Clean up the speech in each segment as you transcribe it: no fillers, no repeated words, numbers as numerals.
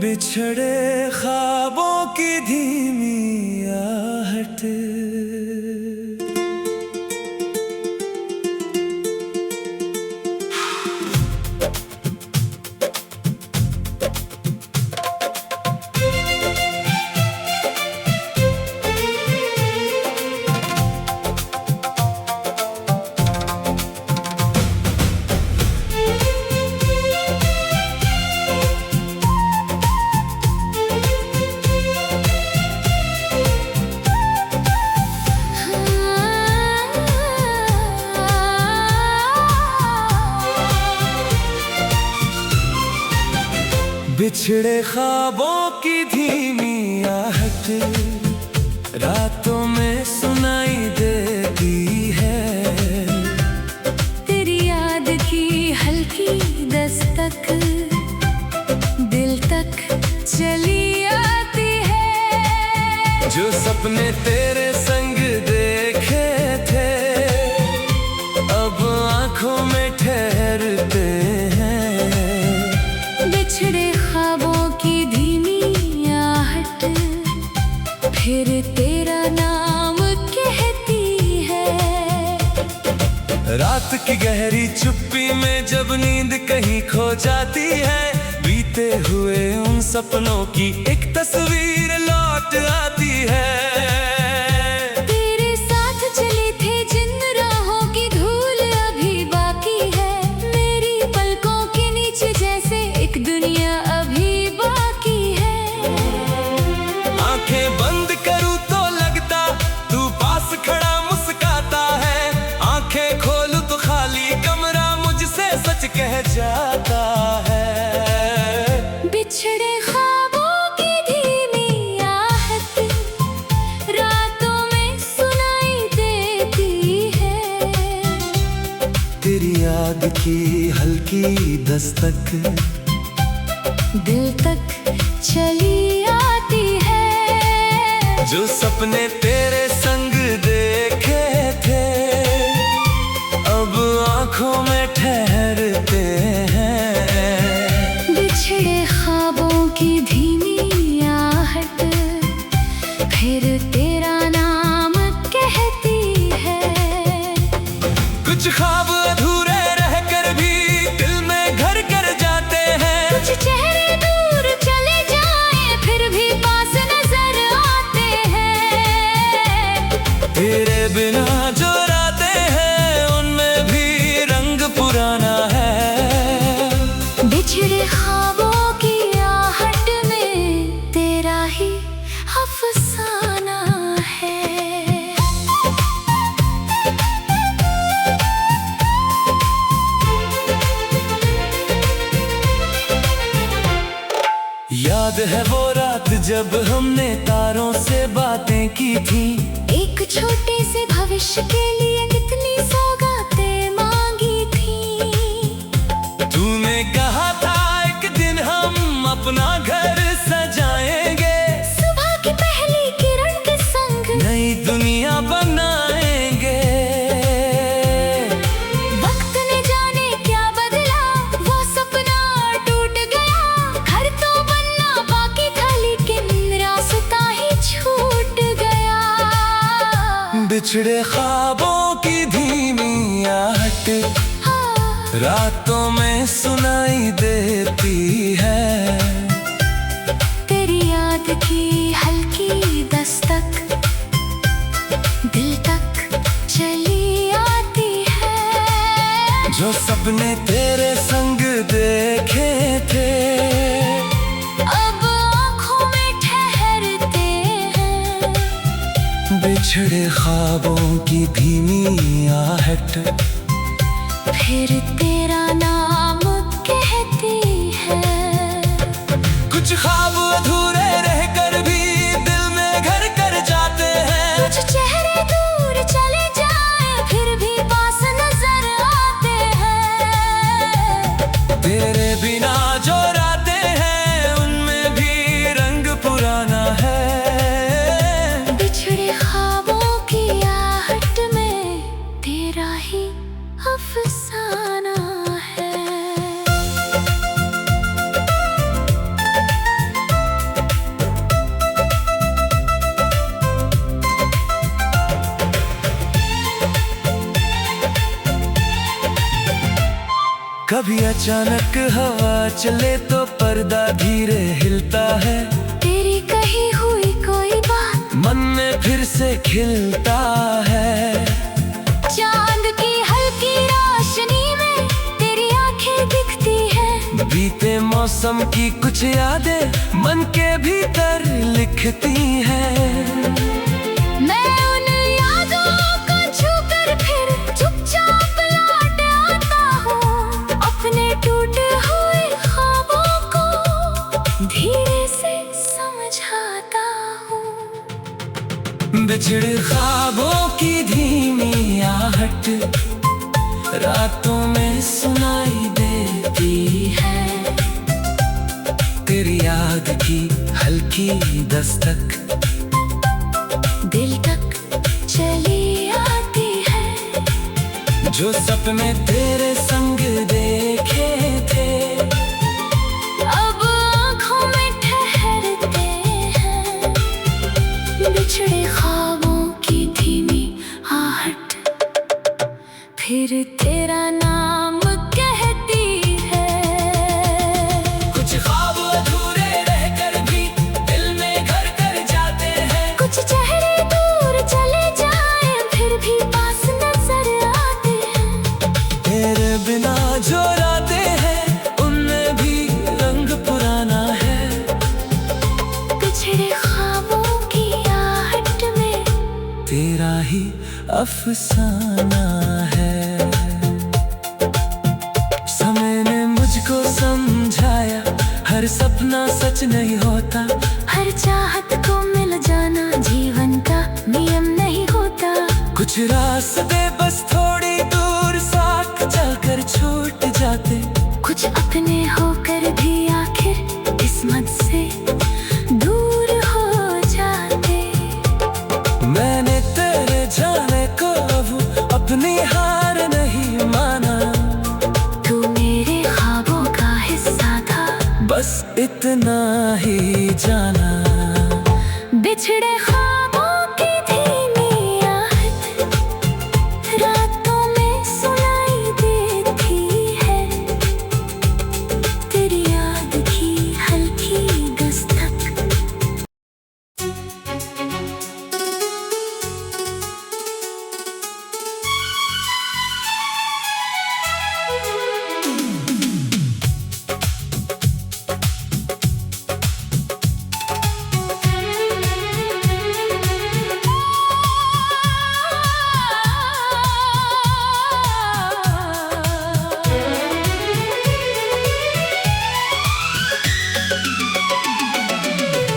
बिछड़े ख्वाबों की धीमी आहट, बिछड़े ख्वाबों की धीमी आहट रातों में सुनाई देती है। तेरी याद की हल्की दस्तक दिल तक चली आती है। जो सपने तेरे संग देखे थे अब आंखों में ठहरते हैं। बिछड़े ख्वाबों की धीमी आहट फिर तेरा नाम कहती है। रात की गहरी चुप्पी में जब नींद कहीं खो जाती है, बीते हुए उन सपनों की एक तस्वीर लौट आती है। तेरे साथ चले थे जिन राहों की धूल अभी बाकी है। मेरी पलकों के नीचे जैसे एक दुनिया अभी बाकी है। आंखें बंद करूं तो लगता तू पास खड़ा मुस्काता है। आंखें खोलूं तो खाली कमरा मुझसे सच कह जाता है। बिछड़े ख्वाबों की धीमी आहट रातों में सुनाई देती है। तेरी याद की हल्की दस्तक दिल तक चली आती है। जो सपने तेरे संग देखे थे अब आंखों में ठहरते हैं। बिछड़े ख्वाबों की धीमी आहट फिर तेरा नाम कहती है। कुछ ख्वाब अधूरे रहकर भी दिल में घर कर जाते हैं। कुछ चेहरे दूर चले जाएं फिर भी पास नजर आते हैं। तेरे बिना जो रातें हैं उनमें भी रंग पुराना है। बिछड़े ख्वाबों की आहट में तेरा ही अफसाना है। याद है वो रात जब हमने तारों से बातें की थी। एक छोटे से भविष्य के लिए कितनी सौगातें मांगी थी। तूने कहा था एक दिन हम अपना घर सजाएंगे। सुबह की पहली किरण के संग नई दुनिया बनाएंगे। वक्त ने जाने क्या बदला वो सपना टूट गया। घर तो बनना बाकी था लेकिन रास्ता ही छूट गया। बिछड़े ख्वाबों की धीमी आहट रातों में सुनाई देती है। तेरी याद की हल्की दस्तक दिल तक चली आती है। जो सपने तेरे संग देखे थे अब आँखों में ठहरते हैं। बिछड़े ख्वाबों की धीमी आहट फिर तेरा नाम कहती है। कुछ ख्वाब अधूरे रहकर भी दिल में घर कर जाते हैं। कुछ चेहरे दूर चले जाएं फिर भी पास नजर आते हैं। तेरे बिना जो रातें हैं उनमें भी रंग पुराना है। कभी अचानक हवा चले तो पर्दा धीरे हिलता है। तेरी कही हुई कोई बात मन में फिर से खिलता है। चांद की हल्की रोशनी में तेरी आंखें दिखती हैं। बीते मौसम की कुछ यादें मन के भीतर लिखती हैं। मैं उन यादों को छूकर फिर चुपचाप लौट आता हूँ। अपने टूटे हुए ख्वाबों को धीरे से समझाता हूँ। बिछड़े ख्वाबों की धीमी आहट रातों में सुनाई देती है। तेरी याद की हल्की दस्तक दिल तक चली आती है। जो सपने तेरे संग देखे थे अब आँखों में ठहरते हैं। बिछड़े ख्वाबों की धीमी आहट फिर तेरा नाम कहती है। कुछ ख्वाब अधूरे रहकर भी दिल में घर कर जाते हैं। कुछ चेहरे दूर चले जाएं फिर भी पास नजर आते हैं। तेरे बिना जो रातें हैं उनमें भी रंग पुराना है। बिछड़े ख्वाबों की आहट में तेरा ही अफसाना है। समय ने मुझको समझाया हर सपना सच नहीं होता। हर चाहत को मिल जाना जीवन का नियम नहीं होता। कुछ रास्ते बस थोड़ी दूर साथ चलकर छूट जाते। कुछ अपने होकर भी आखिर किस्मत से दूर हो जाते। मैंने तेरे जाने को अब अपनी हार नहीं माना। तू मेरे ख्वाबों का हिस्सा था बस इतना ही जाना। बिछड़े ख्वाबों की धीमी आहट रातों में सुनाई देती है। तेरी याद की हल्की दस्तक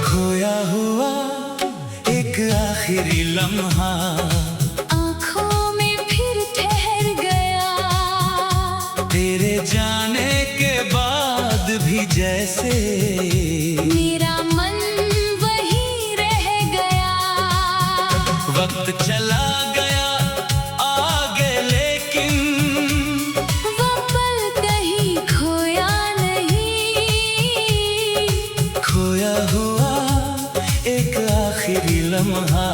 खोया हुआ एक आखिरी लम्हा आँखों में फिर ठहर गया। तेरे जाने के बाद भी जैसे मेरा मन वही रह गया। वक्त चला गया आगे लेकिन वो पल कहीं खोया नहीं। खोया हुआ एक आखिरी लम्हा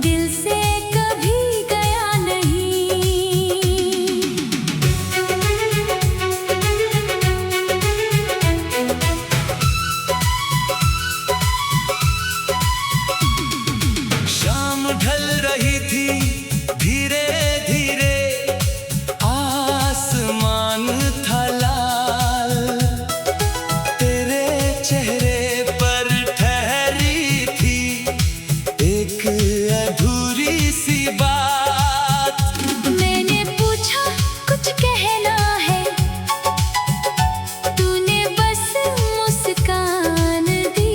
दिल से कभी गया नहीं। शाम ढल रही थी धीरे धीरे आसमान था लाल। तेरे चेहरे पर ठहरी थी एक अधूरी सी बात। मैंने पूछा कुछ कहना है तूने बस मुस्कान दी।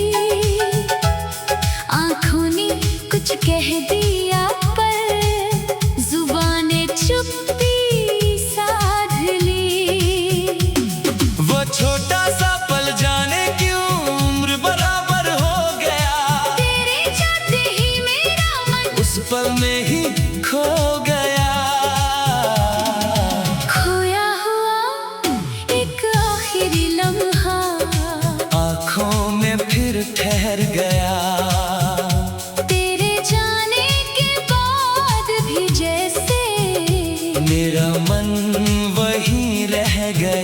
आँखों ने कुछ कह दिया पर जुबाने चुप्पी साध ली। वो छोटा सा पल जाने क्यों उम्र बराबर हो गया। तेरे जाते ही मेरा मन उस पल में ही खो गया। खोया हुआ एक आखिरी लम्हा आँखों में फिर ठहर गया। तेरे जाने के बाद भी जैसे मेरा मन वहीं रह गया।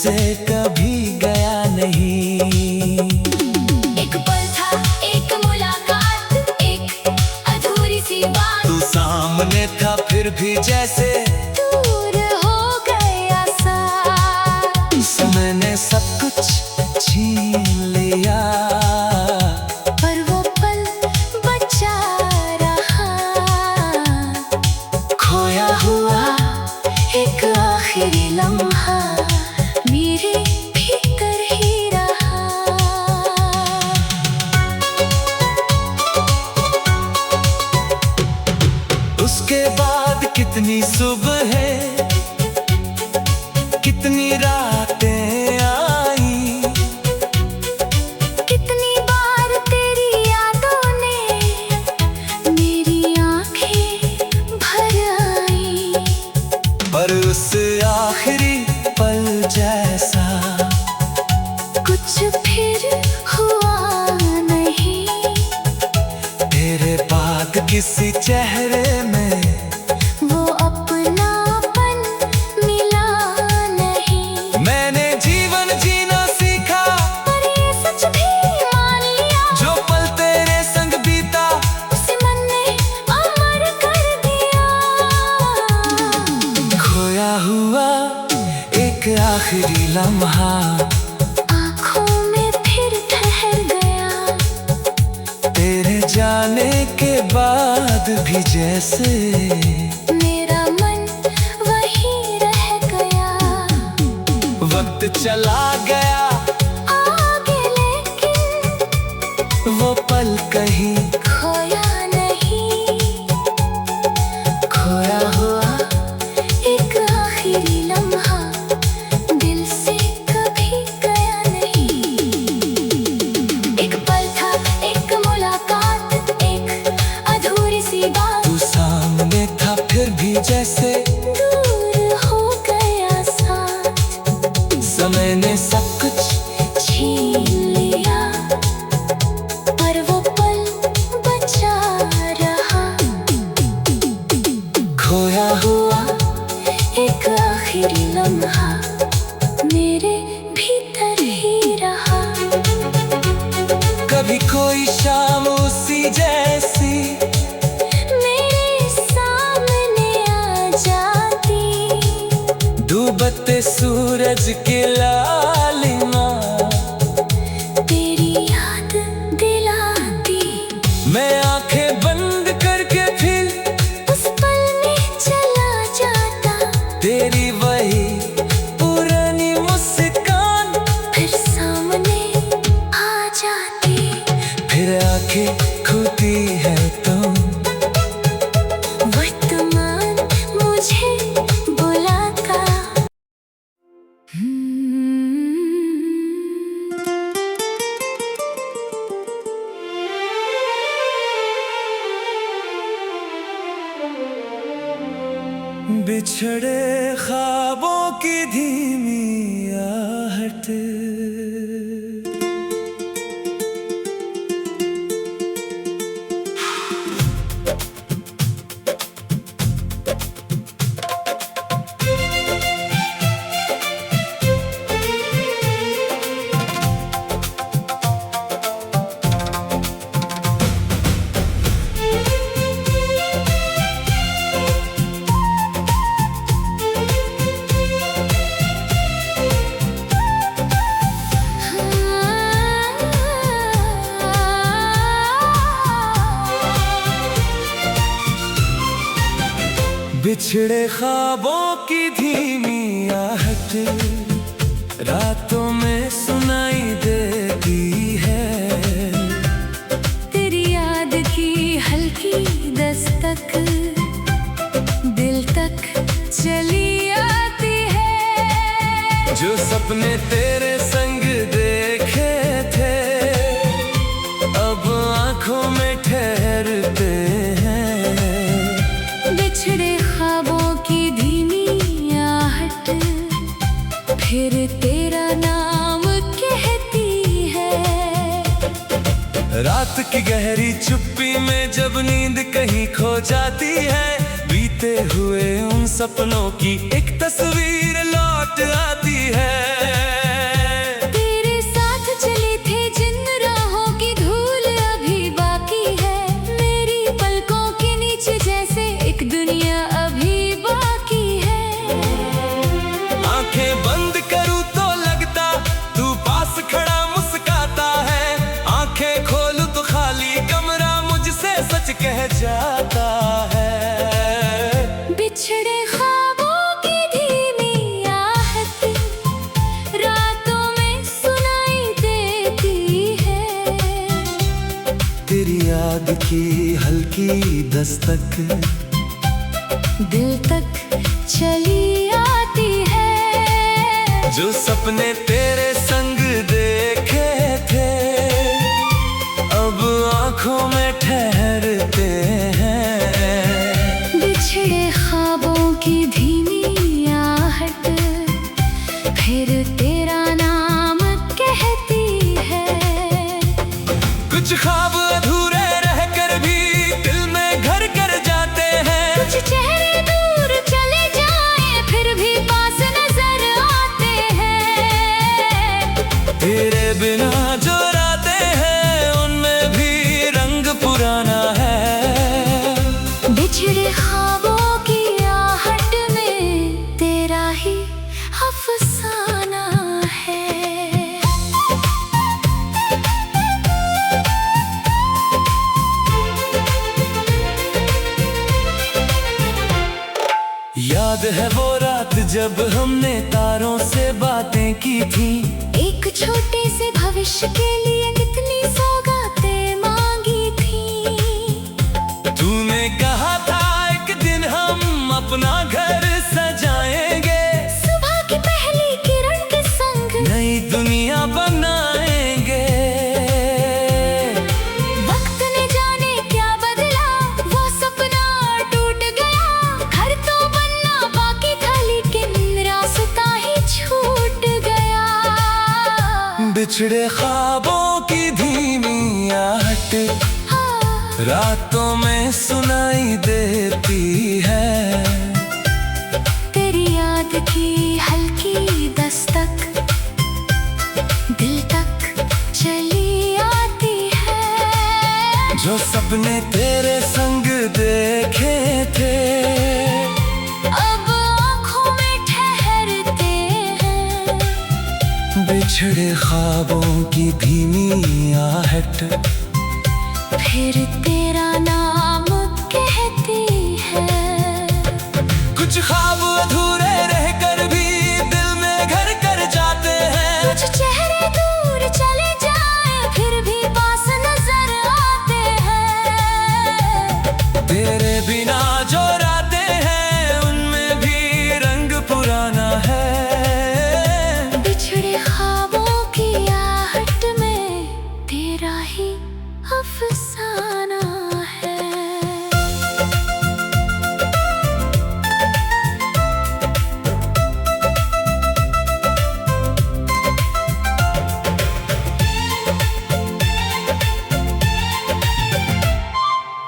तुझसे कभी गया नहीं। एक पल था, एक मुलाकात, एक अधूरी सी बात। तू सामने था फिर भी जैसे दूर हो गया साथ। मैंने सब कुछ छीन लिया, पर वो पल बचा रहा। खोया हुआ एक आखिरी लम्हा मेरे भीतर ही रहा। उसके बाद कितनी सुबह है, कितनी रातें आई, कितनी बार तेरी यादों ने मेरी आंखें भर आई। पर उस आखिरी पल जैसा कुछ फिर हुआ नहीं। तेरे बाद किसी चेहरे में वो अपनापन मिला नहीं। मैंने जीवन जीना सीखा, पर ये सच भी मान लिया। जो पल तेरे संग बीता उसे मन ने अमर कर दिया। खोया हुआ एक आखिरी लम्हा आँखों में फिर ठहर गया। तेरे जाने के बाद भी जैसे मेरा मन वहीं रह गया। वक्त चला गया, आगे लेकिन वो पल कहीं खोया नहीं। खोया हुआ। एक आखिरी लम्हा दिल से कभी गया नहीं। एक पल था, एक मुलाकात, एक अधूरी सी बात। तू सामने था फिर भी जैसे दूर हो गया साथ। समय ने सब कुछ छीन लिया, पर वो पल बचा रहा। खोया हुआ एक आखिरी लम्हा मेरे भीतर ही रहा। कभी कोई शाम उसी जैसी मेरे सामने आ जाती। डूबते सूरज की लालिमा तेरी याद दिलाती। मैं आंखें बंद करके फिर उस पल में चला जाता। तेरी वही पुरानी मुस्कान फिर सामने आ जाती। फिर आंखें खुलती है तुम वर्तमान मुझे बुलाता। बिछड़े ख्वाबों की धीमी आहट, बिछड़े ख्वाबों की धीमी आहट रातों में सुनाई देती है। तेरी याद की हल्की दस्तक दिल तक चली आती है। जो सपने तेरे संग देखे थे अब आंखों में ठहरते हैं। बिछड़े ख्वाबों की धीमी आहट फिर तेरा नाम कहती है। रात की गहरी चुप्पी में जब नींद कहीं खो जाती है, बीते हुए उन सपनों की एक तस्वीर लौट आती है। की हल्की दस्तक दिल तक चली आती है। जो सपने तेरे संग देखे थे अब आंखों में ठहरते हैं। बिछड़े ख्वाबों की धीमी आहट फिर तेरा नाम कहती है। कुछ ख्वाब अधूरे रहकर भी दिल में घर कर जाते हैं। कुछ चेहरे दूर चले जाएं फिर भी पास नजर आते हैं। तेरे बिना जो रातें हैं उनमें भी रंग पुराना है। बिछड़े ख्वाबों की आहट में तेरा ही अफसाना है। याद है वो रात जब हमने तारों से बातें की थी। एक छोटे से भविष्य के लिए कितनी सौगातें मांगी थी। तूने कहा था एक दिन हम अपना घर सजाएंगे। सुबह की पहली किरण के संग नई दुनिया बनाएंगे। वक्त ने जाने क्या बदला वो सपना टूट गया। घर तो बनना बाकी था लेकिन रास्ता ही छूट गया। बिछड़े ख्वाबों की धीमी आहट हाँ, रातों में सुनाई देती है। तेरी याद की हल्की दस्तक दिल तक चली आती है। जो सपने तेरे संग देखे थे अब आँखों में ठहरते हैं। बिछड़े ख्वाबों की धीमी आहट फिर तेरा नाम कहती है। कुछ ख्वाब अधूरे रहकर भी दिल में घर कर जाते हैं। कुछ चेहरे दूर चले जाएं फिर भी पास नजर आते हैं। तेरे बिना जो रातें हैं उनमें भी रंग पुराना है। बिछड़े ख्वाबों की आहट में तेरा ही अफसाना है।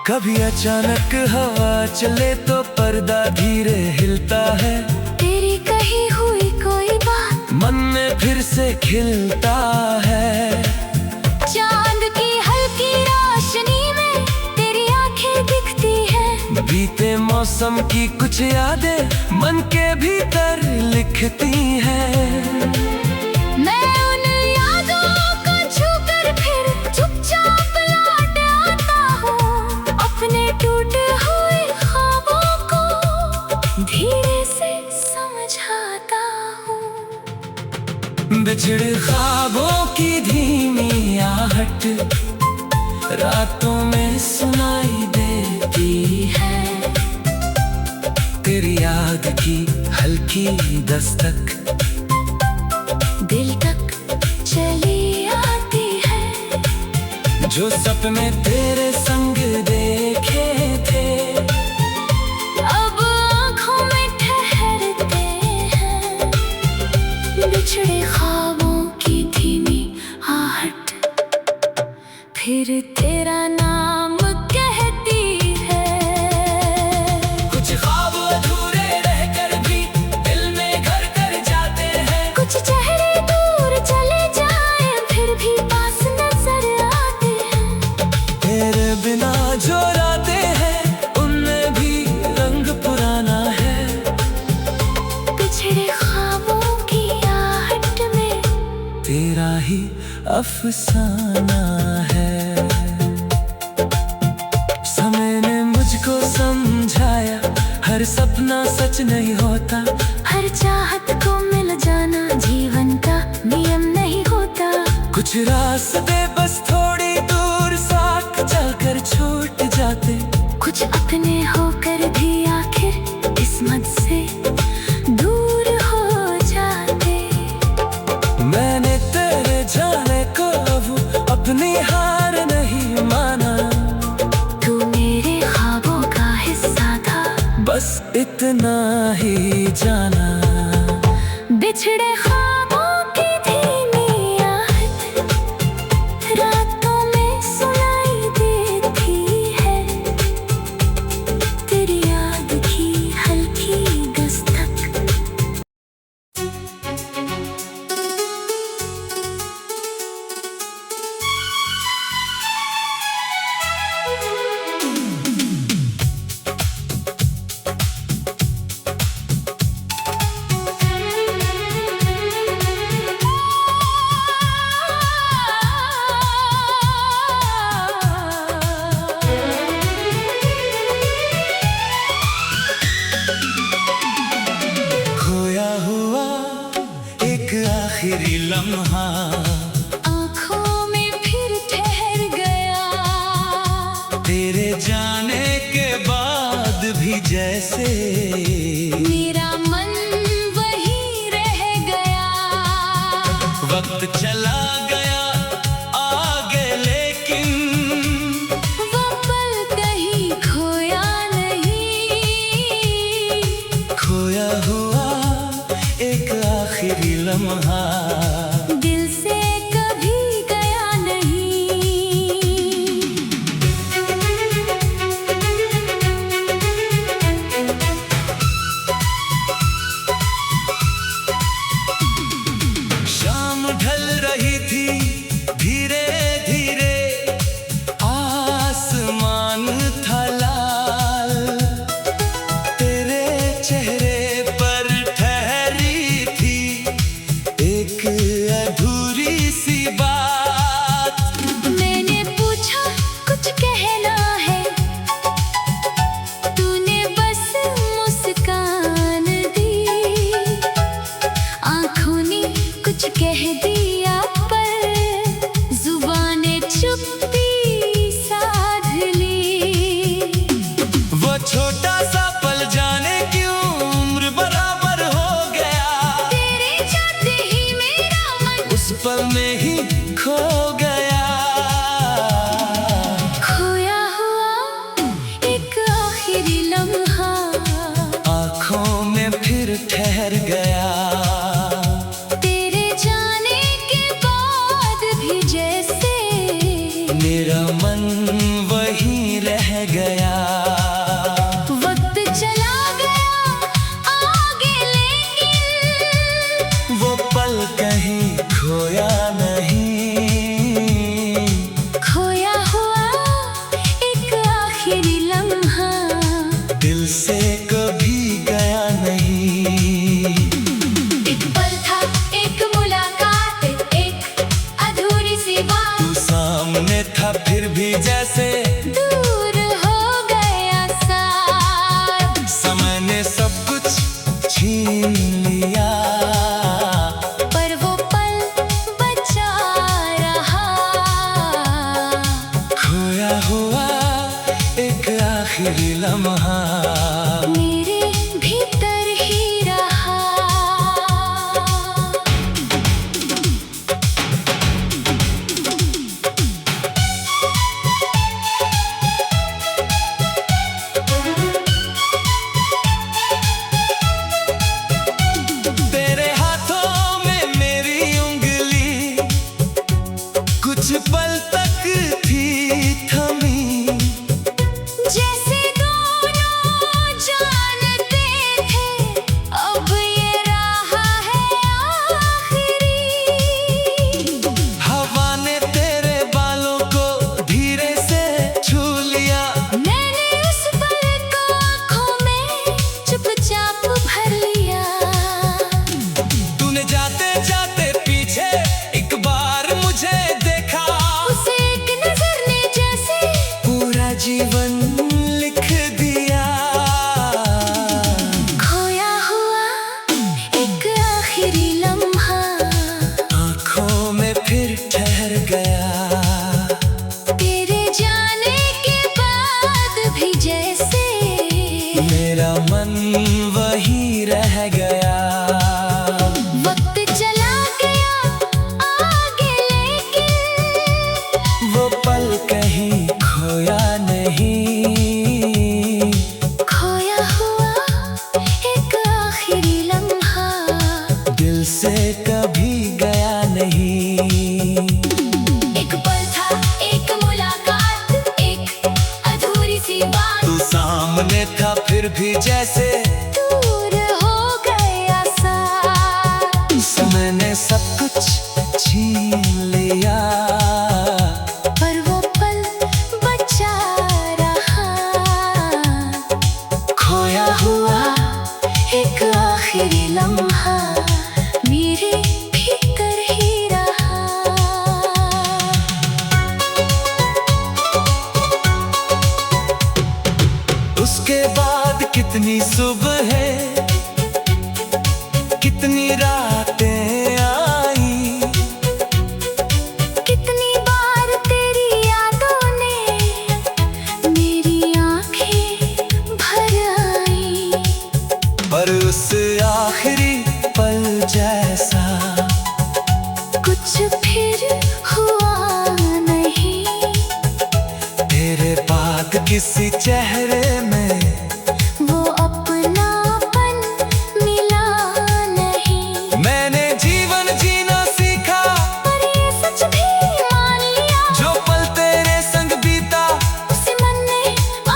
कभी अचानक हवा चले तो पर्दा धीरे हिलता है। तेरी कही हुई कोई बात मन में फिर से खिलता है। चांद की हल्की रोशनी में तेरी आंखें दिखती है। बीते मौसम की कुछ यादें मन के भीतर लिखती हैं। मैं उन यादों को छूकर फिर चुपचाप लौट आता हूँ। अपने टूटे हुए ख्वाबों को धीरे से समझाता हूँ। बिछड़े ख्वाबों की धीमी आहट रातों में सुनाई देती है। तेरी याद की हल्की दस्तक दिल तक चली आती है। जो सपने तेरे संग देखे थे अब आँखों में ठहरते हैं। बिछड़े ख्वाबों की धीमी आहट फिर तेरा नाम कहती है। कुछ ख्वाब अधूरे रहकर भी दिल में घर कर जाते हैं। कुछ चेहरे दूर चले जाएं फिर भी पास नजर आते हैं। तेरे बिना जो रातें हैं उनमें भी रंग पुराना है। बिछड़े ख्वाबों की आहट में तेरा ही अफसाना है। समय ने मुझको समझाया हर सपना सच नहीं होता। हर चाहत को मिल जाना जीवन का नियम नहीं होता। कुछ रास्ते बस थोड़ी दूर साथ चलकर छोड़ एक आखिरी लम्हा आँखों में फिर ठहर गया। तेरे जाने के बाद भी जैसे मेरा मन वहीं रह गया। वक्त चला गया आगे लेकिन वो पल कहीं खोया नहीं। खोया हुआ एक आखिरी लम्हा दिल से कभी गया नहीं। शाम ढल रही थी धीरे धीरे, आसमान था लाल। तेरे चेहरे पर ठहरी थी एक अधूरी सी बात। मैंने पूछा कुछ कहना है, तूने बस मुस्कान दी। आँखों ने कुछ कह दिया पर जुबानें चुप्पी साध ली। वो छोटा सा पल जाने क्यों उम्र बराबर हो गया। तेरे जाते ही मेरा मन उस पल में ही खो गया। खोया हुआ एक आखिरी लम्हा आँखों में फिर ठहर गया। तेरे जाने के बाद भी जैसे मेरा मन वहीं रह गया। वक्त चला गया आगे लेकिन वो पल कहीं खोया नहीं। खोया हुआ एक आखिरी लम्हा दिल से कभी गया नहीं। एक पल था, एक मुलाकात, एक अधूरी सी बात। तू सामने था फिर भी जैसे दूर हो गया साथ। समय ने सब कुछ छीन लिया। पर वो पल बचा रहा। खोया हुआ एक आखिरी लम्हा मेरे भीतर ही रहा। तेरे हाथों में मेरी उंगली कुछ पल तक थी थमी। जैसे दोनों जानते थे अब ये रहा है आखिरी। हवा ने तेरे बालों को धीरे से छू लिया। मैंने उस पल को आँखों में चुपचाप भर लिया। तूने जाते जाते पीछे एक बार मुझे देखा। उसे एक नजर ने जैसे पूरा जीवन लिख दिया। खोया हुआ एक आखिरी लम्हा आँखों में फिर ठहर गया। तेरे जाने के बाद भी जैसे मेरा मन वहीं रह गया। वक्त चला गया आगे लेकिन वो पल कहीं खोया नहीं। खोया हुआ एक आखिरी लम्हा दिल से कभी गया नहीं। एक पल था, एक मुलाकात, एक अधूरी सी बात। तू सामने था फिर भी जैसे दूर हो गया साथ। समय ने सब कुछ छीन लिया। पर वो पल बचा रहा। खोया हुआ एक आखिरी लम्हा मेरे भीतर ही रहा। उसके बाद कितनी सुबह है, कितनी रातें फिर हुआ नहीं। तेरे बाद किसी चेहरे में वो अपनापन मिला नहीं। मैंने जीवन जीना सीखा, पर ये सच भी मान लिया, जो पल तेरे संग बीता उसे मन ने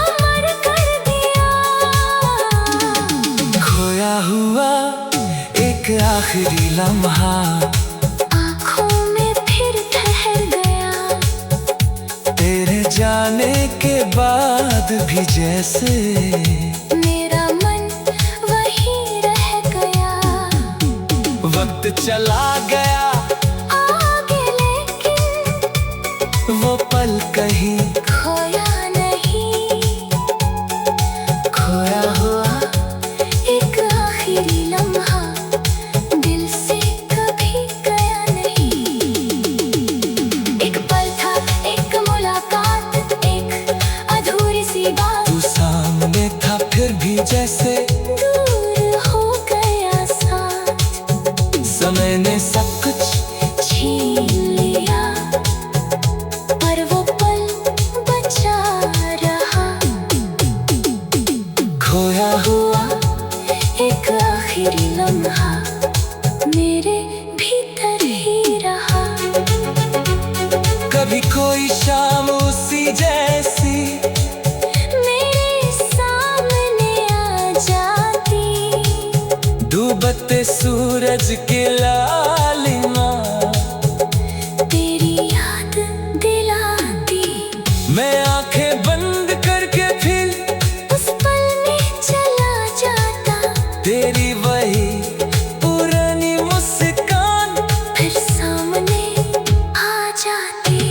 अमर कर दिया। खोया हुआ एक आखिरी लम्हा आँखों में फिर ठहर गया। तेरे जाने के बाद भी जैसे मेरा मन वहीं रह गया। वक्त चला गया, आगे लेकिन वो पल कहीं खोया नहीं। खोया हुआ एक आखिरी लम्हा दिल से कभी गया नहीं। एक पल था, एक मुलाकात, एक अधूरी सी बात। तू सामने था फिर भी जैसे दूर हो गया साथ। समय ने सब कुछ छीन लिया, पर वो पल बचा रहा। खोया हुआ एक आखिरी लम्हा मेरे भीतर ही रहा। कभी कोई शाम उसी जैसी मेरे सामने आ जाती, डूबते सूरज के लालिमा तेरी याद दिलाती। मैं आंखें बंद करके फिर उस पल में चला जाता, तेरी वही पुरानी मुस्कान फिर सामने आ जाती।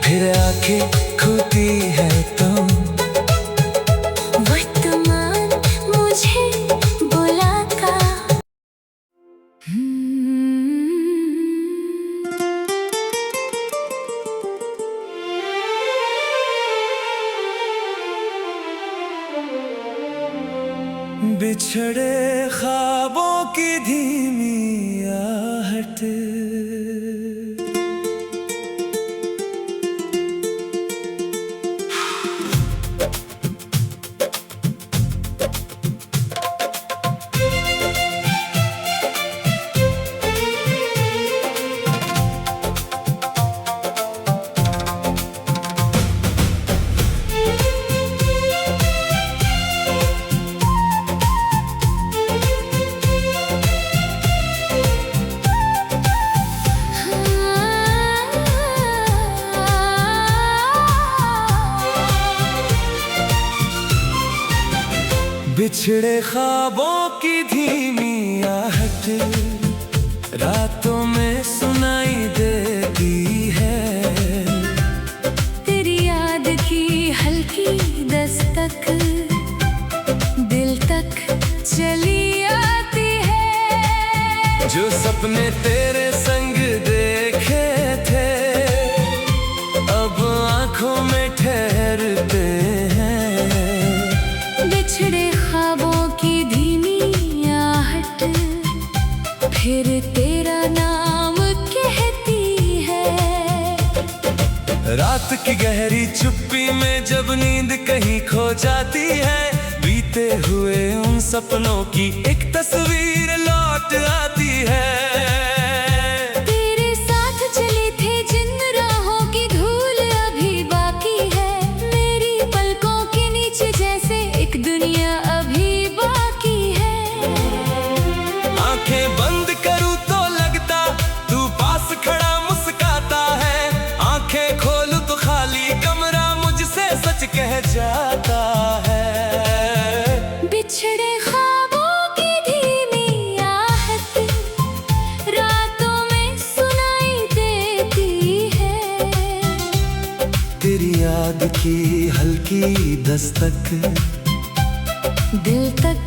फिर आंखें खुलती है तुम वर्तमान मुझे बुलाता। बिछड़े ख्वाबों की धीमी आहट, बिछड़े ख्वाबों की धीमी आहट रातों में सुनाई देती है। तेरी याद की हल्की दस्तक दिल तक चली आती है। जो सपने तेरे संग देखे थे अब आंखों में ठहरते हैं। बिछड़े ख्वाबों की धीमी आहट फिर तेरा नाम कहती है। रात की गहरी चुप्पी में जब नींद कहीं खो जाती है, बीते हुए उन सपनों की एक तस्वीर लौट आती है। तेरे साथ चले थे जिन राहों की धूल अभी बाकी है। मेरी पलकों के नीचे जैसे एक दुनिया अभी बाकी है। आंखें बंद करूं तो लगता तू पास खड़ा मुस्काता है, आंखें खोलूं तो खाली कमरा मुझसे सच कह जाता है। बिछड़े ख्वाबों की धीमी आहट रातों में सुनाई देती है। तेरी याद की हल्की दस्तक दिल तक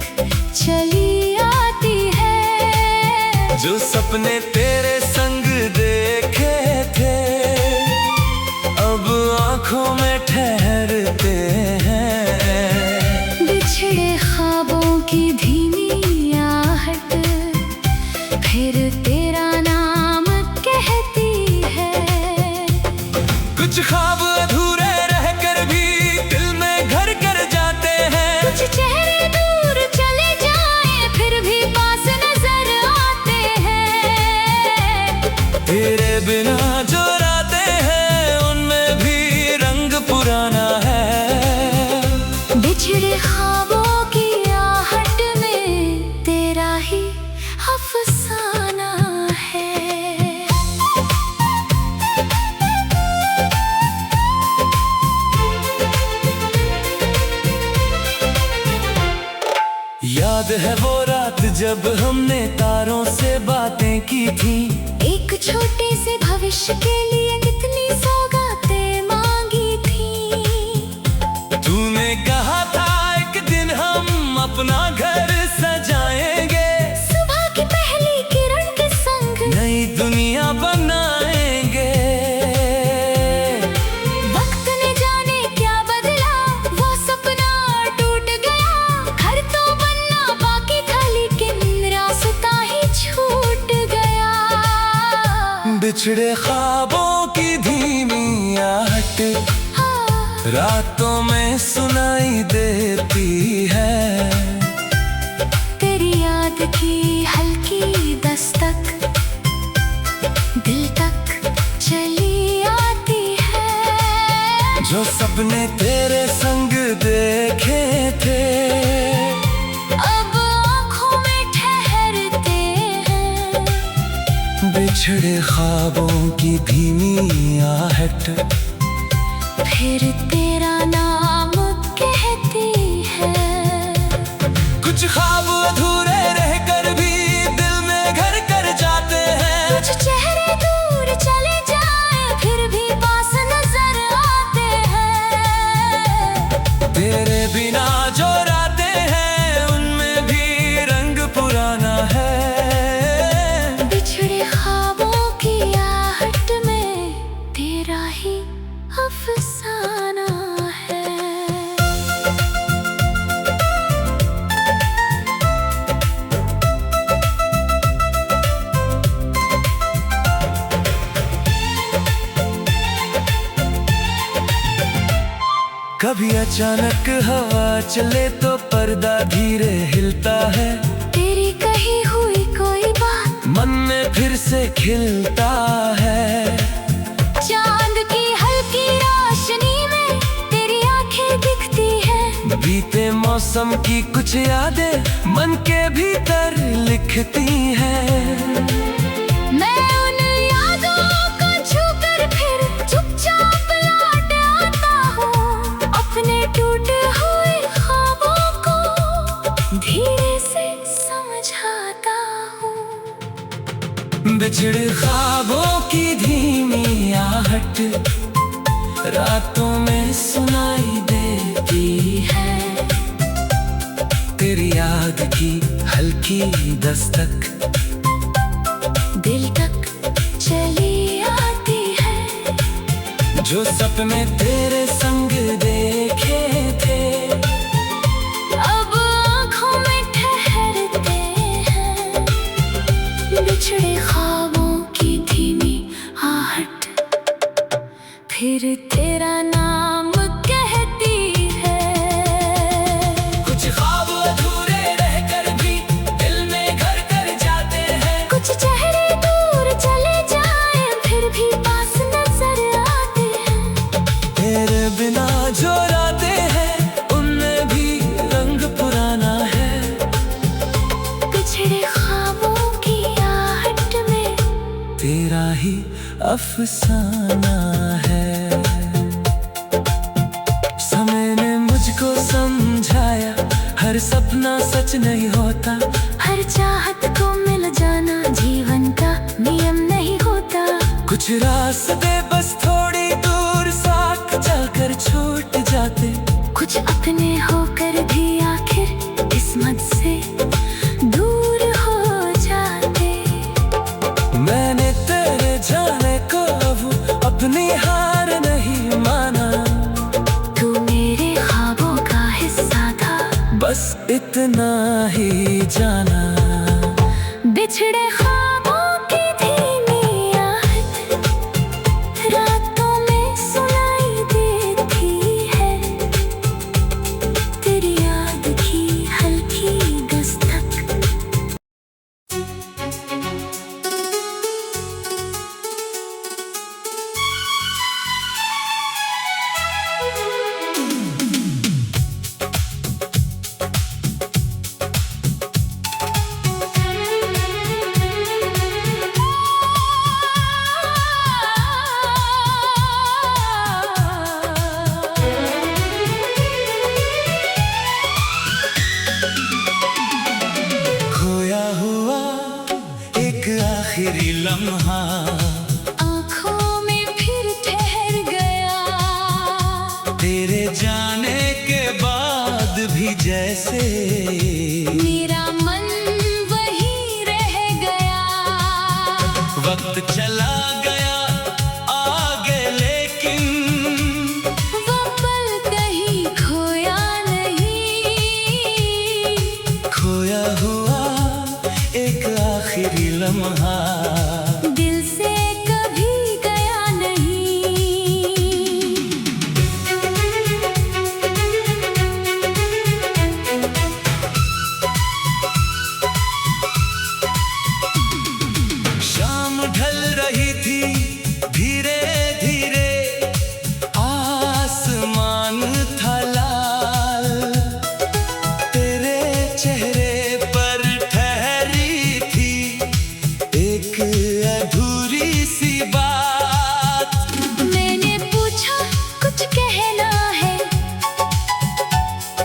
चली आती है। जो सपने तेरे संग देखे थे अब आंखों में ठहरते हैं। बिछड़े ख्वाबों की धीमी आहट फिर तेरा नाम कहती तेरे बिना जो रातें हैं उनमें भी रंग पुराना है। बिछड़े ख्वाबों की आहट में तेरा ही अफसाना है। याद है वो रात जब हमने तारों से बातें की थी। एक छोटे से भविष्य के लिए कितनी सौगातें मांगी थी। तूने कहा था एक दिन हम अपना घर सजाएंगे, सुबह की पहली किरण के संग नई दुनिया बनाएंगे। वक्त ने जाने क्या बदला, वो सपना टूट गया। घर तो बनना बाकी था लेकिन रास्ता ही छूट गया। बिछड़े ख्वाबों की धीमी आहट हाँ, रातों में सुनाई देती है। तेरी याद की हल्की दस्तक दिल तक चली आती है। जो सपने तेरे संग देखे थे अब आँखों में ठहरते हैं। बिछड़े ख्वाबों की धीमी आहट फिर तेरा नाम कहती है। कुछ ख्वाब अधूरे रहकर भी दिल में घर कर जाते हैं। कुछ चेहरे दूर चले जाए फिर भी पास नजर आते हैं। तेरे बिना जो रातें हैं उनमें भी रंग पुराना है। बिछड़े ख्वाबों की आहट में तेरा ही अफसाना है। कभी अचानक हवा चले तो पर्दा धीरे हिलता है। तेरी कही हुई कोई बात मन में फिर से खिलता है। चांद की हल्की रोशनी में तेरी आंखें दिखती है। बीते मौसम की कुछ यादें मन के भीतर लिखती हैं। मैं उन यादों को छूकर फिर चुपचाप लौट आता हूँ। अपने टूटे हुए ख्वाबों को धीरे से समझाता हूँ। बिछड़े ख्वाबों की धीमी आहट रातों में सुनाई देती है। तेरी याद की हल्की दस्तक दिल तक चली आती है। जो सपने तेरे संग देखे थे अब आँखों में ठहरते हैं। बिछड़े ख्वाबों की धीमी आहट फिर तेरा नाम कहती है। कुछ ख्वाब अधूरे रहकर भी दिल में घर कर जाते हैं। कुछ चेहरे दूर चले जाए फिर भी पास नजर आते हैं। तेरे बिना जो रातें हैं उनमें भी रंग पुराना है। बिछड़े ख्वाबों की आहट में तेरा ही अफसाना है। समय ने मुझको समझाया हर सपना सच नहीं होता। हर चाहत को मिल जाना जीवन का नियम नहीं होता। कुछ रास्ते बस थोड़ी दूर साथ जाकर छूट जाते। कुछ अपने होकर भी आखिर किस्मत से दूर हो जाते। मैंने तेरे जाने को अब अपनी हार नहीं माना। तू मेरे ख्वाबों का हिस्सा था बस इतना ही जाना। बिछड़े ख्वाबों की धीमी आहट रातों में सुनाई देती है। तेरी याद की हल्की दस्तक लम्हा आँखों में फिर ठहर गया। तेरे जाने के बाद भी जैसे मेरा मन वहीं रह गया। वक्त चला गया आगे, लेकिन वो पल कहीं खोया नहीं। खोया हुआ एक आखिरी लम्हा दिल से कभी गया नहीं। शाम ढल रही थी धीरे धीरे, आसमान था लाल। तेरे चेहरे पर ठहरी थी एक अधूरी सी बात। मैंने पूछा कुछ कहना है,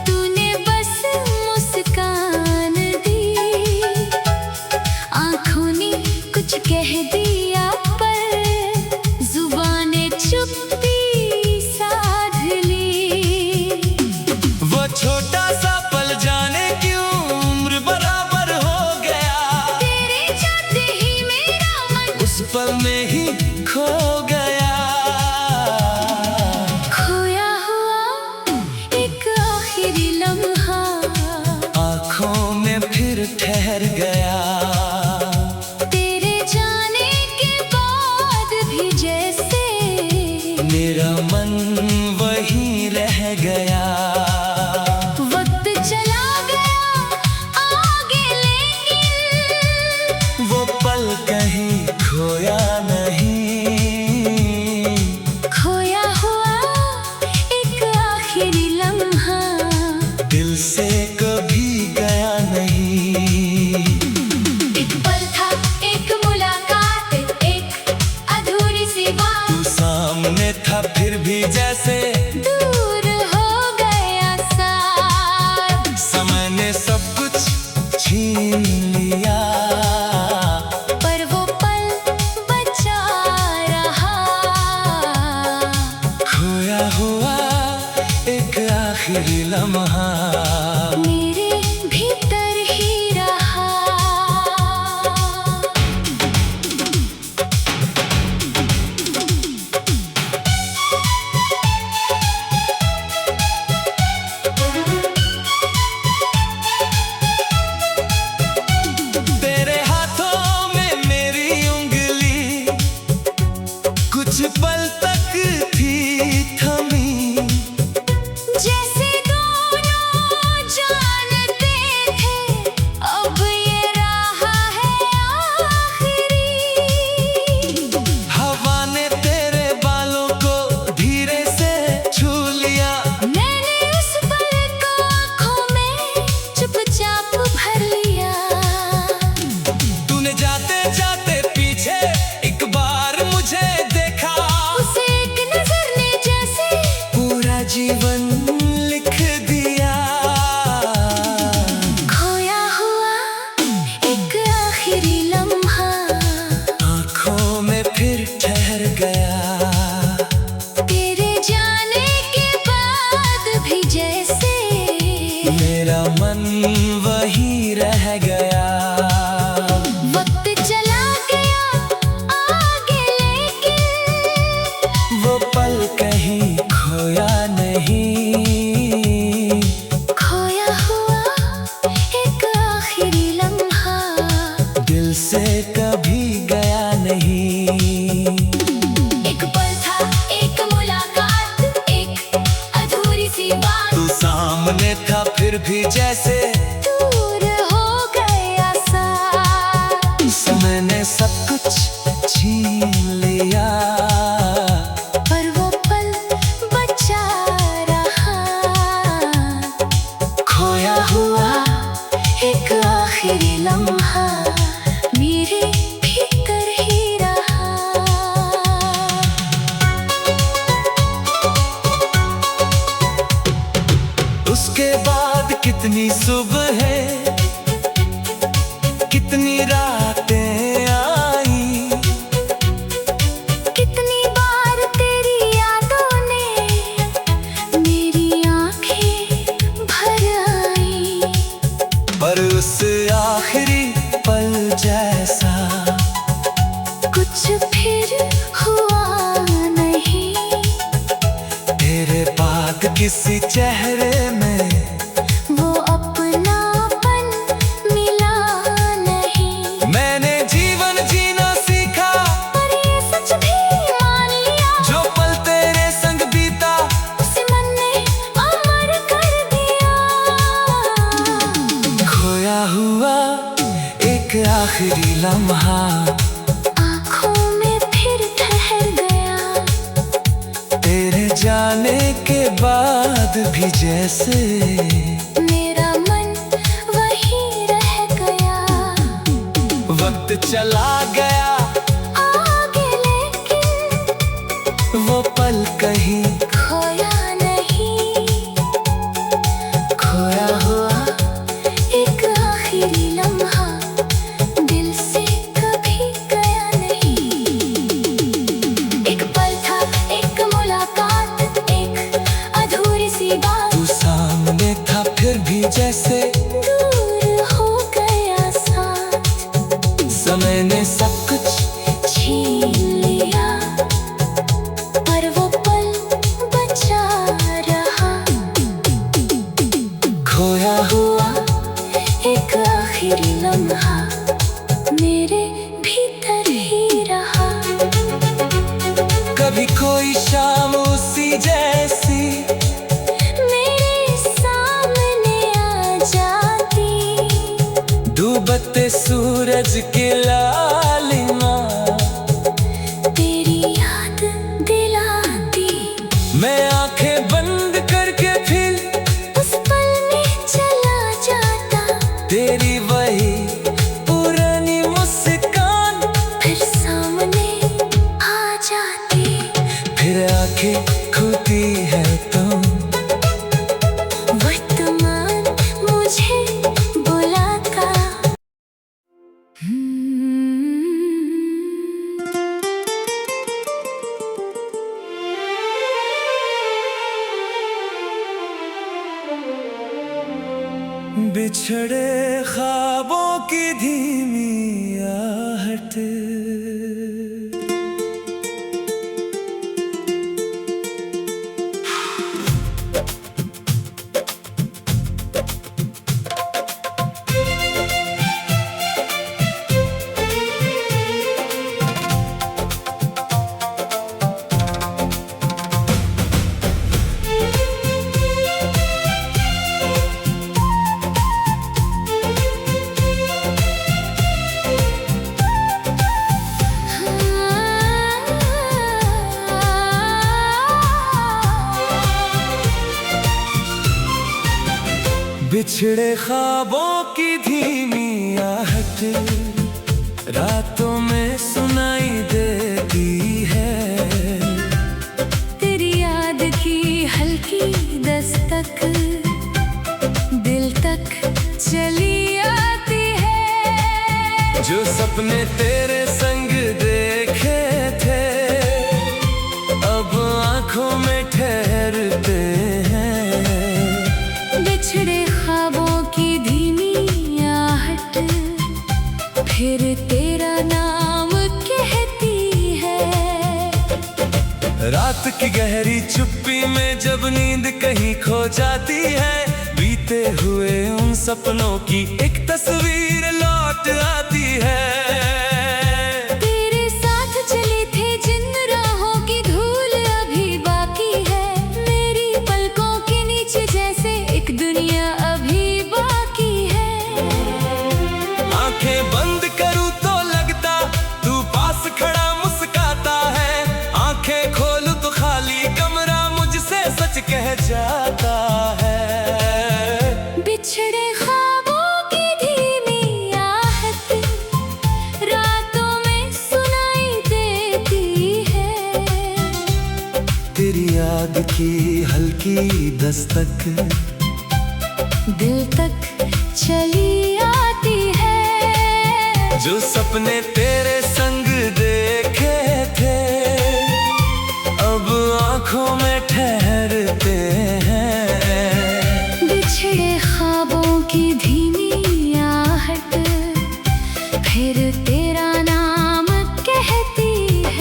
तूने बस मुस्कान दी। आँखों ने कुछ कह दिया पर जुबानें चुप्पी साध ली। वो छोटा सा पल जाने क्यों उम्र बराबर हो गया। तेरे जाते ही मेरा मन उस पल में ही खो गया। खोया हुआ एक आखिरी लम्हा आँखों में फिर ठहर गया। तेरे जाने के बाद भी जैसे मेरा मन वहीं रह गया। वक्त चला गया आगे, लेकिन वो पल कहीं खोया नहीं। खोया हुआ एक आखिरी लम्हा दिल से कभी गया नहीं। एक पल था, एक मुलाकात, एक अधूरी सी बात। तू सामने था फिर भी जैसे दूर हो गया साथ। समय ने सब कुछ छीन लिया। पर वो पल बचा रहा। खोया हुआ एक आखिरी लम्हा मेरे भीतर ही रहा। तेरे हाथों में मेरी उंगली कुछ पल तक थी थमी। जैसे दोनों जानते थे अब ये रहा है आखिरी। हवा ने तेरे बालों को धीरे से छू लिया। मैंने उस पल को आँखों में चुपचाप भर लिया। तूने जाते जाते पीछे एक बार मुझे देखा। उसे एक नजर ने जैसे पूरा जीवन लिख दिया। खोया हुआ एक आखिरी लम्हा आँखों में फिर ठहर गया। तेरे जाने के बाद भी जैसे मेरा मन वहीं रह गया। वक्त चला गया आगे, लेकिन वो पल कहीं खोया नहीं। खोया हुआ एक आखिरी लम्हा दिल से कभी गया नहीं। एक पल था, एक मुलाकात, एक अधूरी सी बात। तू सामने था फिर भी जैसे दूर हो गया साथ। समय ने सब कुछ छीन लिया। पर वो पल बचा रहा। खोया हुआ एक आखिरी लम्हा मेरे भीतर ही रहा। उसके बाद कितनी सुबह है, कितनी रातें आई। फिर हुआ नहीं। तेरे बाद किसी चेहरे में वो अपनापन मिला नहीं। मैंने जीवन जीना सीखा, पर ये सच भी मान लिया, जो पल तेरे संग बीता उसे मन ने अमर कर दिया। खोया हुआ एक आखिरी लम्हा आँखों में फिर ठहर गया। तेरे जाने के बाद भी जैसे मेरा मन वही रह गया। वक्त चला गया, आगे लेकिन वो पल कहीं खोया नहीं। खोया हुआ एक आखिरी लम्हा दिल से कभी गया नहीं। एक पल था, एक मुलाकात, एक अधूरी सी बात। तू सामने था फिर भी जैसे दूर हो गया साथ। समय ने सब कुछ छीन लिया, पर वो पल बचा रहा। खोया हुआ एक आखिरी लम्हा मेरे भीतर ही रहा। कभी कोई शाम उसी जैसी मेरे सामने आ जाती, डूबते सूरज के लालिमा तेरी याद दिलाती। मैं आंखें बंद करके फिर उस पल में चला जाता, तेरी वही पुरानी मुस्कान फिर सामने आ जाती। फिर आंखें खुलती है तुम वर्तमान मुझे बुलाता। बिछड़े ख्वाबों की धीमी आहट बिछड़े ख्वाबों की धीमी आहट रातों में सुनाई देती है। तेरी याद की हल्की दस्तक दिल तक चली आती है। जो सपने तेरे संग देखे थे अब आंखों में ठहरते हैं। बिछड़े ख्वाबों की धीमी आहट फिर तेरा नाम कहती है। रात की गहरी चुप्पी में जब नींद कहीं खो जाती है, बीते हुए उन सपनों की एक तस्वीर लौट आती है। तेरे साथ चले थे जिन राहों की धूल अभी बाकी है। मेरी पलकों के नीचे जैसे एक दुनिया अभी बाकी है। आंखें बंद करूं तो लगता तू पास खड़ा मुस्काता है। आंखें खोलूं तो खाली कमरा मुझसे सच कह जाता है। बिछड़े ख्वाबों की धीमी आहट रातों में सुनाई देती है। तेरी याद की हल्की दस्तक दिल तक चली आती है। जो सपने तेरे संग देखे थे अब आंखों में ठहरते हैं। बिछड़े ख्वाबों की धीमी आहट फिर तेरा नाम कहती है।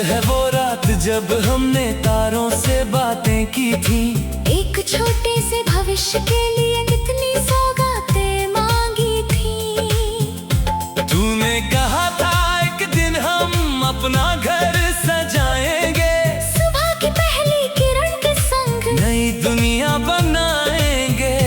है वो रात जब हमने तारों से बातें की थी। एक छोटे से भविष्य के लिए कितनी सौगातें मांगी थी। तूने कहा था एक दिन हम अपना घर सजाएंगे, सुबह की पहली किरण के संग नई दुनिया बनाएंगे।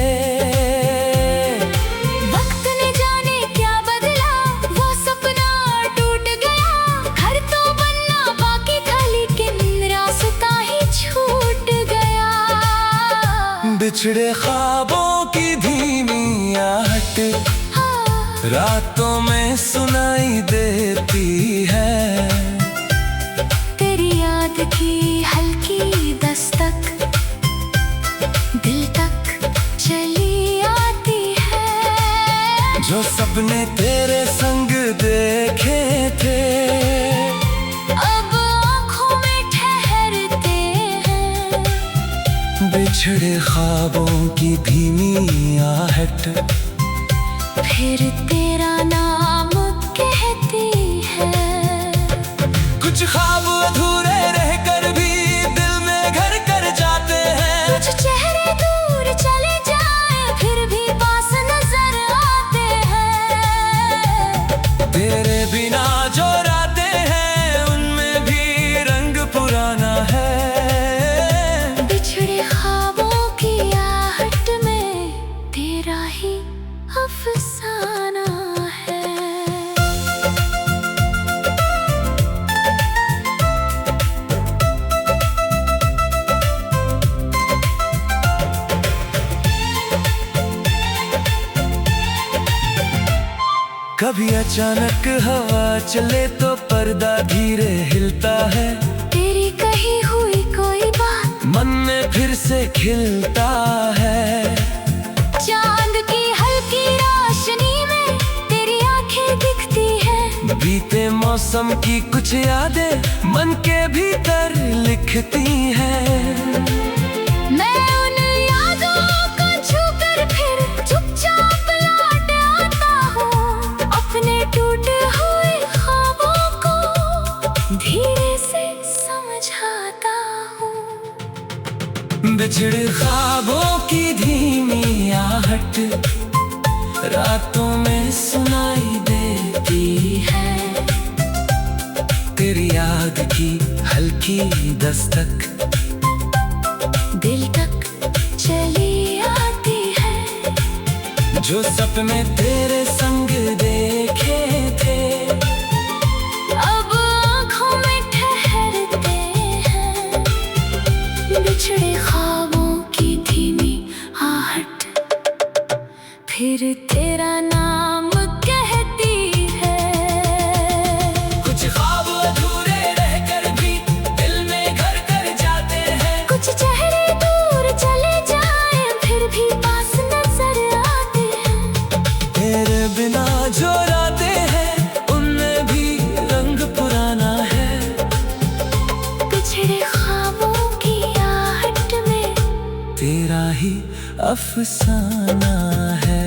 वक्त ने जाने क्या बदला, वो सपना टूट गया। घर तो बनना बाकी था लेकिन रास्ता ही छूट गया। बिछड़े ख्वाबों की धीमी आहट हाँ, रातों में सुनाई देती है। तेरी याद की हल्की दस्तक दिल तक चली आती है। जो सपने तेरे संग देखे थे अब आँखों में ठहरते हैं। बिछड़े ख्वाबों की धीमी आहट फिर तेरा नाम कहती है। कुछ ख्वाब अधूरे रहकर भी दिल में घर कर जाते हैं। कुछ चेहरे दूर चले जाए फिर भी पास नजर आते हैं। तेरे बिना जो रातें हैं उनमें भी रंग पुराना है। बिछड़े ख्वाबों की आहट में तेरा ही अफसाना है। कभी अचानक हवा चले तो पर्दा धीरे हिलता है। तेरी कही हुई कोई बात मन में फिर से खिलता है। चांद की हल्की रोशनी में तेरी आंखें दिखती है। बीते मौसम की कुछ यादें मन के भीतर लिखती हैं। मैं उन यादों को छूकर फिर चुपचाप लौट आता हूँ। अपने टूटे हुए ख्वाबों को धीरे से समझाता हूँ। बिछड़े ख्वाबों की धीमी आहट रातों में सुनाई देती है। तेरी याद की हल्की दस्तक दिल तक चली आती है। जो सपने तेरे संग देखे थे अब आँखों में ठहरते हैं। बिछड़े ख्वाबों की धीमी आहट फिर तेरा नाम कहती है। कुछ ख्वाब अधूरे रहकर भी दिल में घर कर जाते हैं। कुछ चेहरे दूर चले जाए फिर भी पास नजर आते हैं। तेरे बिना जो रातें हैं उनमें भी रंग पुराना है। बिछड़े ख्वाबों की आहट में तेरा ही अफसाना है।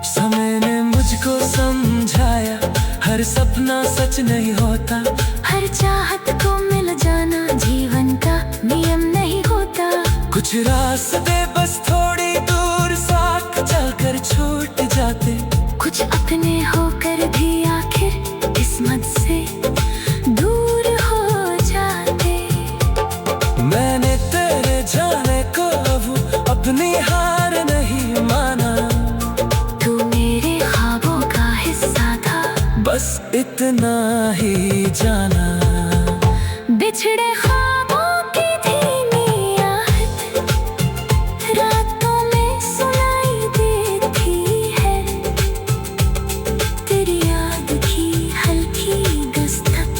समय ने मुझको समझाया हर सपना सच नहीं होता। हर चाहत को मिल जाना जीवन का नियम नहीं होता। कुछ रास्ते बस थोड़ी दूर साथ चलकर छूट जाते। कुछ अपने होकर भी आखिर किस्मत से दूर हो जाते। मैंने तेरे जाने को अब अपनी हार नहीं माना। तू मेरे ख्वाबों का हिस्सा था बस इतना ही जाना। बिछड़े ख्वाबों की धीमी आहट रातों में सुनाई देती है। तेरी याद की हल्की दस्तक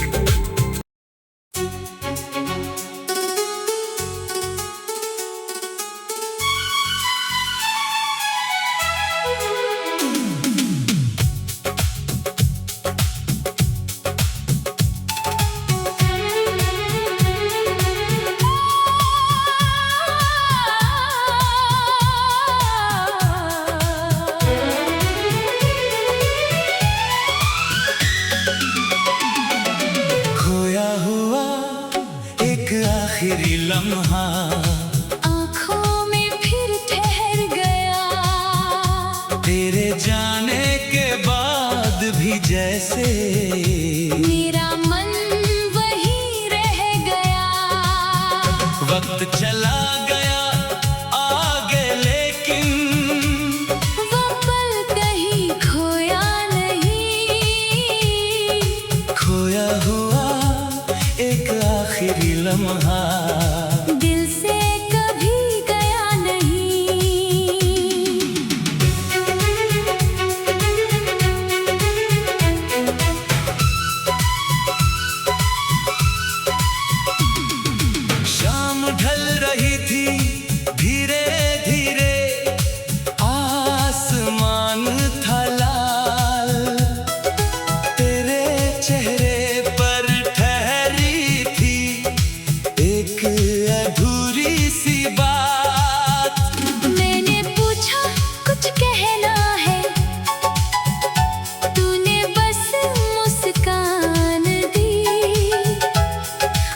भी जैसे। मेरा मन वहीं रह गया। वक्त चला गया आगे लेकिन वो पल कहीं खोया नहीं। खोया हुआ एक आखिरी लम्हा दिल से कभी गया नहीं। शाम ढल रही थी धीरे धीरे, आसमान था लाल। तेरे चेहरे पर ठहरी थी एक अधूरी सी बात। मैंने पूछा कुछ कहना है, तूने बस मुस्कान दी।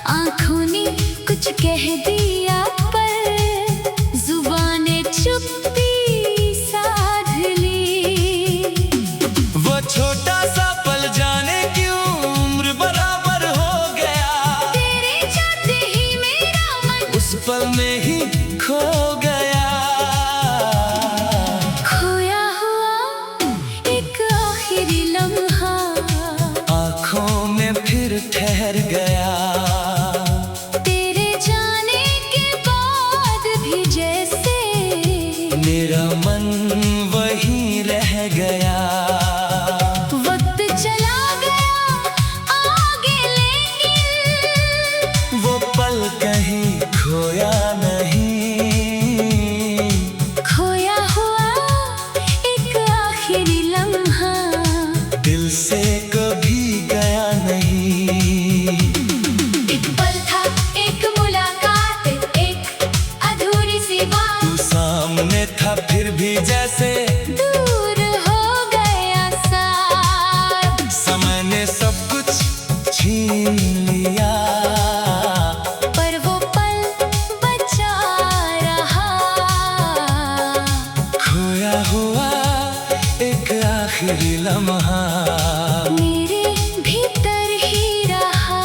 आँखों ने कुछ कह दिया पर जुबाने चुप्पी साध ली। वो छोटा सा पल जाने क्यों उम्र बराबर हो गया। तेरे जाते ही मेरा मन उस पल में ही खो गया। खोया हुआ एक आखिरी लम्हा आँखों में फिर ठहर गया। तेरे जाने के बाद भी जैसे मेरा मन वहीं रह गया। वक्त चला गया आगे लेकिन वो पल कहीं खोया नहीं। खोया हुआ एक आखिरी लम्हा दिल से कभी गया नहीं। एक पल था, एक मुलाकात, एक अधूरी सी बात। तू सामने था फिर भी जैसे दूर हो गया साथ। समय ने सब कुछ छीन लिया। पर वो पल बचा रहा। खोया हुआ एक आखिरी लम्हा मेरे भीतर ही रहा।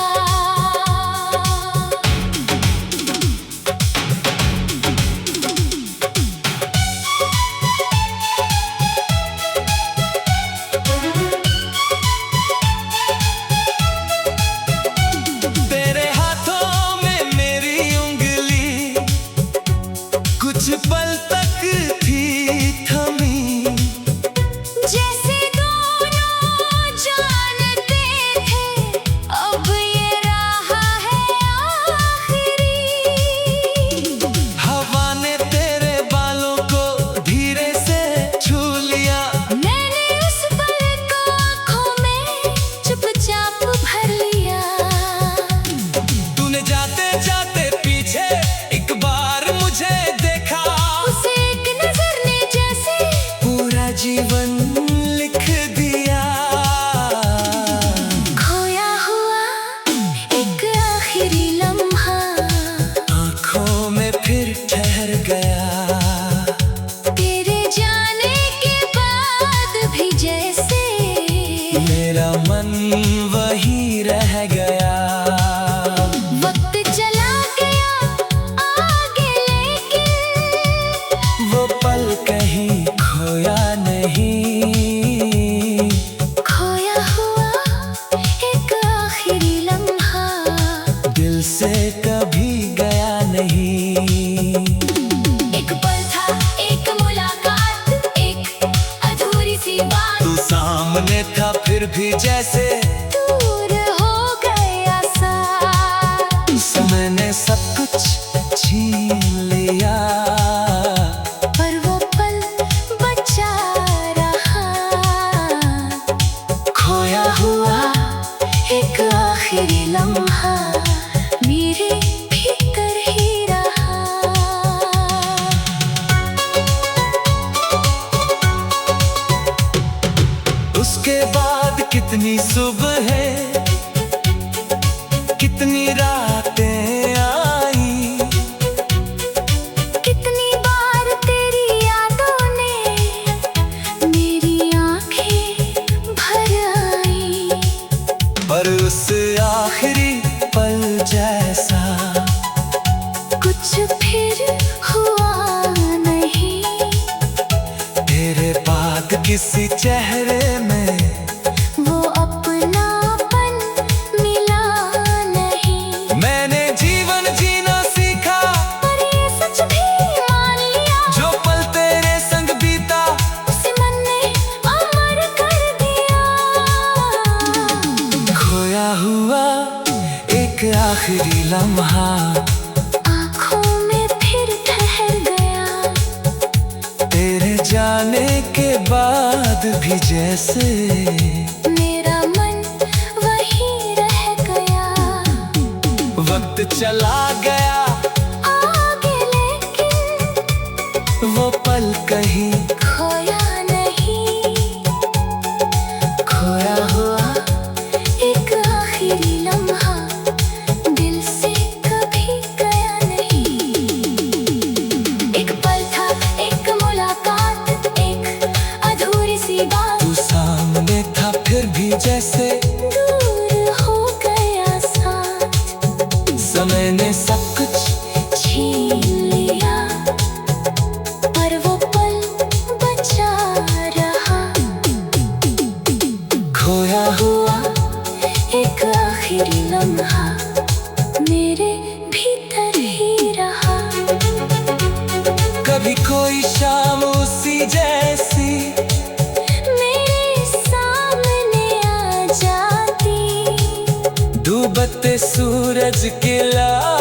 तेरे हाथों में मेरी उंगली कुछ पल तक थी थमी। जैसे दोनों जानते थे अब ये रहा है आखिरी। हवा ने तेरे बालों को धीरे से छू लिया। मैंने उस पल को आँखों में चुपचाप भर लिया। तूने जाते जाते पीछे एक बार मुझे देखा। उसे एक नजर ने जैसे पूरा जीवन लिख दिया। खोया हुआ एक आखिरी लम्हा आँखों में फिर ठहर गया। तेरे जाने के बाद भी जैसे मेरा मन वहीं रह गया। वक्त चला गया आगे लेकिन वो पल कहीं खोया नहीं। खोया हुआ एक आखिरी लम्हा दिल से कभी गया नहीं। एक पल था, एक मुलाकात, एक अधूरी सी बात। तू सामने था फिर भी जैसे दूर हो गया साथ। समय ने सब कुछ छीन लिया। पर वो पल बचा रहा। खोया हुआ एक आखिरी लम्हा मेरे भीतर ही रहा। उसके बाद कितनी सुबह है, कितनी रातें आई। कितनी बार तेरी यादों ने मेरी आँखें भर किसी चेहरे में वो अपनापन मिला नहीं। मैंने जीवन जीना सीखा, पर ये सच भी मान लिया, जो पल तेरे संग बीता उसे मन ने अमर कर दिया। खोया हुआ एक आखिरी लम्हा आँखों में फिर ठहर गया, तेरे जाने के बाद भी जैसे मेरा मन वही रह गया। वक्त चला गया आगे लेकिन वो पल कहीं खोया नहीं। खोया हुआ एक आखिरी लम्हा दिल से कभी गया नहीं। एक पल था, एक मुलाकात, एक अधूरी सी बात, तू सामने था फिर भी जैसे दूर हो गया साथ। समय ने सब कुछ छीन लिया, पर वो पल बचा रहा। खोया हुआ एक आखिरी लम्हा मेरे भीतर ही रहा। कभी कोई शाम उसी जैसी मेरे सामने आ जाती, डूबते सूरज के लाल